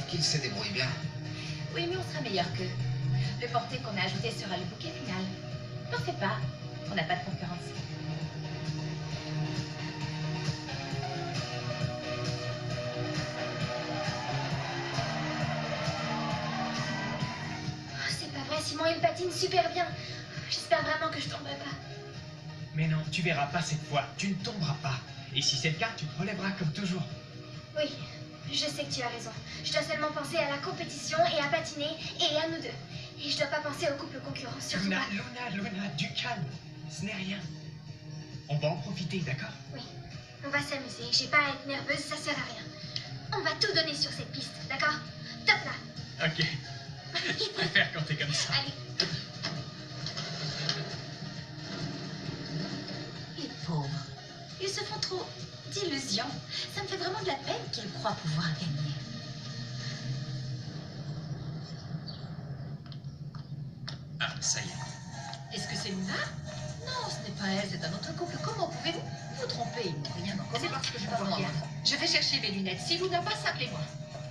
qu'il se débrouille bien. Oui, mais on sera meilleur qu'eux. Le porté qu'on a ajouté sera le bouquet final. N'en fais pas, on n'a pas de concurrence. Oh, c'est pas vrai, Simon, il patine super bien. J'espère vraiment que je tomberai pas. Mais non, tu verras pas cette fois, tu ne tomberas pas. Et si c'est le cas, tu te relèveras comme toujours. Oui, je sais que tu as raison. Je dois seulement penser à la compétition et à patiner et à nous deux. Et je dois pas penser au couple concurrent, surtout pas. Luna, du calme. Ce n'est rien. On va en profiter, d'accord? Oui, on va s'amuser. J'ai pas à être nerveuse, ça sert à rien. On va tout donner sur cette piste, d'accord? Top là. Ok. Je préfère quand t'es comme ça. Allez. Les pauvres, ils se font trop d'illusions. Ça me fait vraiment de la peine qu'ils croient pouvoir gagner. Ah, ça y est. Est-ce que c'est Luna? Non, ce n'est pas elle, c'est un autre couple. Comment pouvez-vous vous tromper? Ils n'ont rien en commun. C'est parce que je ne vois rien. Je vais chercher mes lunettes. Si Luna passe, appelez-moi.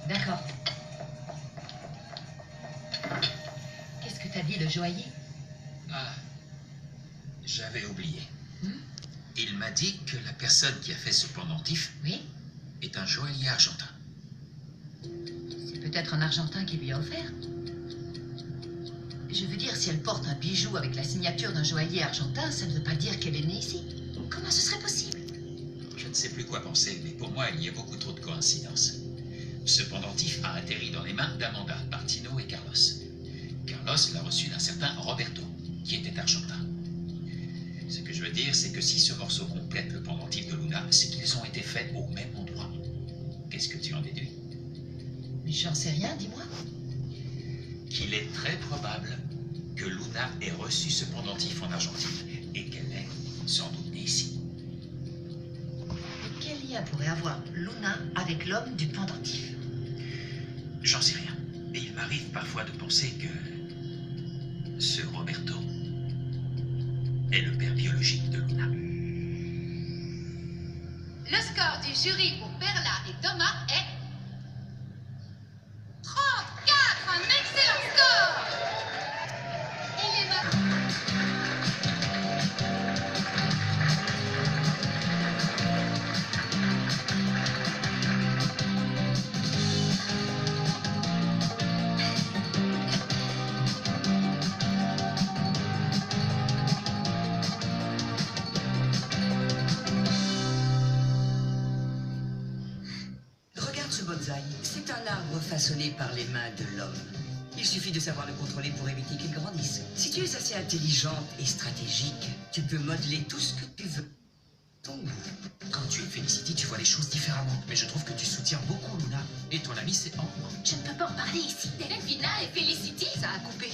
D'accord. Qu'est-ce que t'as dit, le joaillier? Ah, j'avais oublié. Il m'a dit que la personne qui a fait ce pendentif Oui? est un joaillier argentin. C'est peut-être un Argentin qui lui a offert. Je veux dire, si elle porte un bijou avec la signature d'un joaillier argentin, ça ne veut pas dire qu'elle est née ici. Comment ce serait possible? Je ne sais plus quoi penser, mais pour moi, il y a beaucoup trop de coïncidences. Ce pendentif a atterri dans les mains d'Amanda, Martino et Carlos. Carlos l'a reçu d'un certain Roberto, qui était argentin. Ce que je veux dire, c'est que si ce morceau complète le pendentif de Luna, c'est qu'ils ont été faits au même endroit. Qu'est-ce que tu en déduis? Mais j'en sais rien, dis-moi. Qu'il est très probable que Luna ait reçu ce pendentif en Argentine et qu'elle est sans doute née ici. Et quel lien pourrait avoir Luna avec l'homme du pendentif? J'en sais rien. Et il m'arrive parfois de penser que ce Roberto est le père biologique de Luna. Le score du jury pour Perla et Thomas est 34, un excellent score. Il est maintenant... Regarde ce bonsaï. C'est un arbre façonné par les mains de l'homme. Il suffit de savoir le contrôler pour éviter qu'il grandisse. Si tu es assez intelligente et stratégique, tu peux modeler tout ce que tu veux. Ton goût. Quand tu es Felicity, tu vois les choses différemment. Mais je trouve que tu soutiens beaucoup Luna. Et ton ami, c'est Ambre. Je ne peux pas en parler ici. Delphina et Felicity, ça a coupé.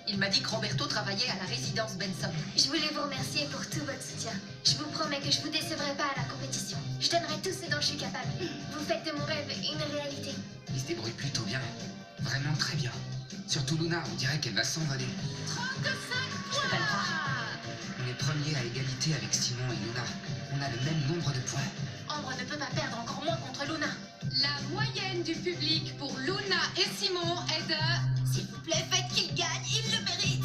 Il m'a dit que Roberto travaillait à la résidence Benson. Je voulais vous remercier pour tout votre soutien. Je vous promets que je vous décevrai pas à la compétition. Je donnerai tout ce dont je suis capable. Vous faites de mon rêve une réalité. Il se débrouille plutôt bien. Vraiment très bien. Surtout Luna, on dirait qu'elle va s'envoler. 35 Je peux pas le croire. On est premiers à égalité avec Simon et Luna. On a le même nombre de points. Ambre ne peut pas perdre, encore moins contre Luna. La moyenne du public pour Luna et Simon est de... S'il vous plaît, faites qu'il gagne, il le mérite.